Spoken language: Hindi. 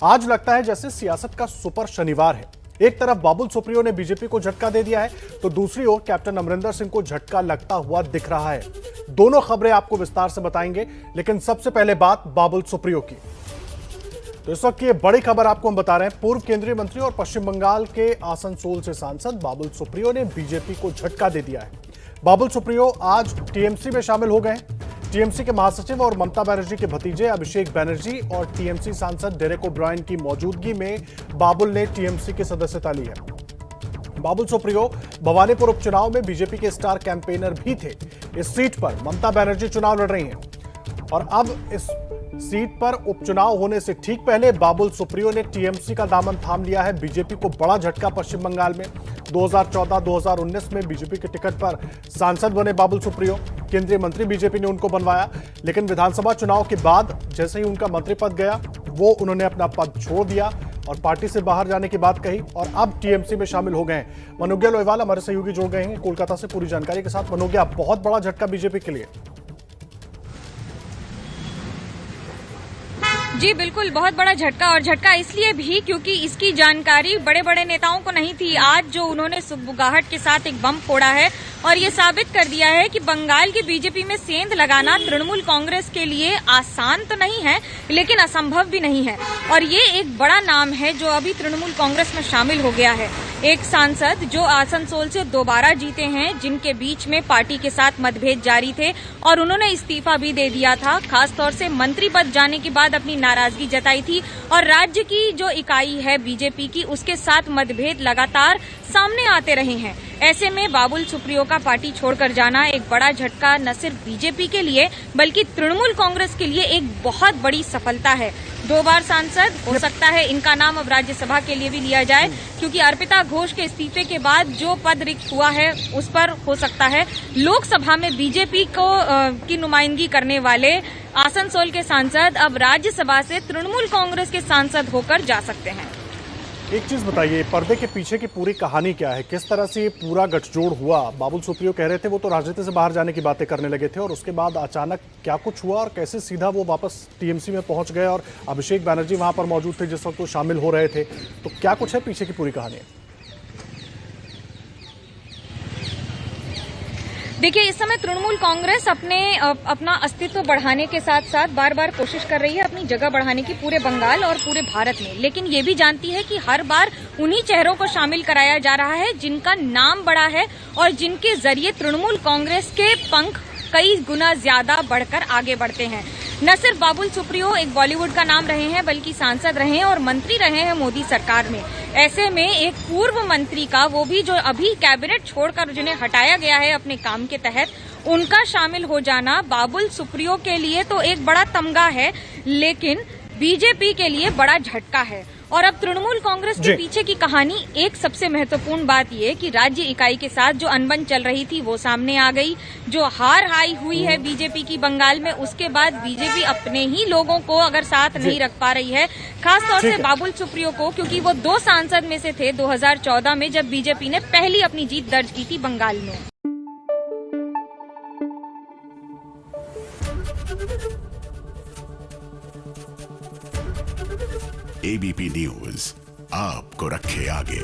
आज लगता है जैसे सियासत का सुपर शनिवार है। एक तरफ बाबुल सुप्रियो ने बीजेपी को झटका दे दिया है, तो दूसरी ओर कैप्टन अमरिंदर सिंह को झटका लगता हुआ दिख रहा है। दोनों खबरें आपको विस्तार से बताएंगे, लेकिन सबसे पहले बात बाबुल सुप्रियो की। तो इस वक्त की बड़ी खबर आपको हम बता रहे हैं। पूर्व केंद्रीय मंत्री और पश्चिम बंगाल के आसनसोल से सांसद बाबुल सुप्रियो ने बीजेपी को झटका दे दिया है। बाबुल सुप्रियो आज टीएमसी में शामिल हो गए। टीएमसी के महासचिव और ममता बनर्जी के भतीजे अभिषेक बनर्जी और टीएमसी सांसद डेरेक ओब्रायन की मौजूदगी में बाबुल ने टीएमसी की सदस्यता ली है। बाबुल सुप्रियो भवानीपुर उपचुनाव में बीजेपी के स्टार कैंपेनर भी थे। इस सीट पर ममता बनर्जी चुनाव लड़ रही हैं और अब इस सीट पर उपचुनाव होने से ठीक पहले बाबुल सुप्रियो ने टीएमसी का दामन थाम लिया है। बीजेपी को बड़ा झटका पश्चिम बंगाल में। 2014-2019 में बीजेपी के टिकट पर सांसद बने बाबुल सुप्रियो। केंद्रीय मंत्री बीजेपी ने उनको बनवाया, लेकिन विधानसभा चुनाव के बाद जैसे ही उनका मंत्री पद गया, वो उन्होंने अपना पद छोड़ दिया और पार्टी से बाहर जाने की बात कही और अब टीएमसी में शामिल हो गए हैं। मनोज्ञा लोहेवाल हमारे सहयोगी जुड़ गए हैं कोलकाता से पूरी जानकारी के साथ। मनोज्ञा, बहुत बड़ा झटका बीजेपी के लिए। जी बिल्कुल, बहुत बड़ा झटका, और झटका इसलिए भी क्योंकि इसकी जानकारी बड़े बड़े नेताओं को नहीं थी। आज जो उन्होंने सुगबुगाहट के साथ एक बम फोड़ा है और ये साबित कर दिया है कि बंगाल की बीजेपी में सेंध लगाना तृणमूल कांग्रेस के लिए आसान तो नहीं है, लेकिन असंभव भी नहीं है। और ये एक बड़ा नाम है जो अभी तृणमूल कांग्रेस में शामिल हो गया है। एक सांसद जो आसनसोल से दोबारा जीते हैं, जिनके बीच में पार्टी के साथ मतभेद जारी थे और उन्होंने इस्तीफा भी दे दिया था, खासतौर से मंत्री पद जाने के बाद अपनी नाराजगी जताई थी। और राज्य की जो इकाई है बीजेपी की, उसके साथ मतभेद लगातार सामने आते रहे हैं। ऐसे में बाबुल सुप्रियो का पार्टी छोड़कर जाना एक बड़ा झटका न सिर्फ बीजेपी के लिए बल्कि तृणमूल कांग्रेस के लिए एक बहुत बड़ी सफलता है। 2 बार सांसद, हो सकता है इनका नाम अब राज्यसभा के लिए भी लिया जाए, क्योंकि अर्पिता घोष के इस्तीफे के बाद जो पद रिक्त हुआ है उस पर हो सकता है लोकसभा में बीजेपी की नुमाइंदगी करने वाले आसनसोल के सांसद अब राज्यसभा से तृणमूल कांग्रेस के सांसद होकर जा सकते हैं। एक चीज बताइए, पर्दे के पीछे की पूरी कहानी क्या है? किस तरह से ये पूरा गठजोड़ हुआ? बाबुल सुप्रियो कह रहे थे वो तो राजनीति से बाहर जाने की बातें करने लगे थे, और उसके बाद अचानक क्या कुछ हुआ और कैसे सीधा वो वापस टीएमसी में पहुंच गए? और अभिषेक बनर्जी वहां पर मौजूद थे जिस वक्त वो शामिल हो रहे थे, तो क्या कुछ है पीछे की पूरी कहानी? देखिए, इस समय तृणमूल कांग्रेस अपना अस्तित्व बढ़ाने के साथ साथ बार बार कोशिश कर रही है अपनी जगह बढ़ाने की पूरे बंगाल और पूरे भारत में, लेकिन ये भी जानती है कि हर बार उन्हीं चेहरों को शामिल कराया जा रहा है जिनका नाम बड़ा है और जिनके जरिए तृणमूल कांग्रेस के पंख कई गुना ज्यादा बढ़कर आगे बढ़ते हैं। न सिर्फ बाबुल सुप्रियो एक बॉलीवुड का नाम रहे हैं, बल्कि सांसद रहे हैं और मंत्री रहे हैं मोदी सरकार में। ऐसे में एक पूर्व मंत्री का, वो भी जो अभी कैबिनेट छोड़कर जिन्हें हटाया गया है अपने काम के तहत, उनका शामिल हो जाना बाबुल सुप्रियो के लिए तो एक बड़ा तमगा है, लेकिन बीजेपी के लिए बड़ा झटका है। और अब तृणमूल कांग्रेस के पीछे की कहानी, एक सबसे महत्वपूर्ण बात यह कि राज्य इकाई के साथ जो अनबन चल रही थी वो सामने आ गई। जो हार हाई हुई है बीजेपी की बंगाल में, उसके बाद बीजेपी अपने ही लोगों को अगर साथ नहीं रख पा रही है, खासतौर से बाबुल सुप्रियो को, क्योंकि वो 2 सांसद में से थे 2014 में जब बीजेपी ने पहली अपनी जीत दर्ज की थी बंगाल में। एबीपी न्यूज आपको रखे आगे।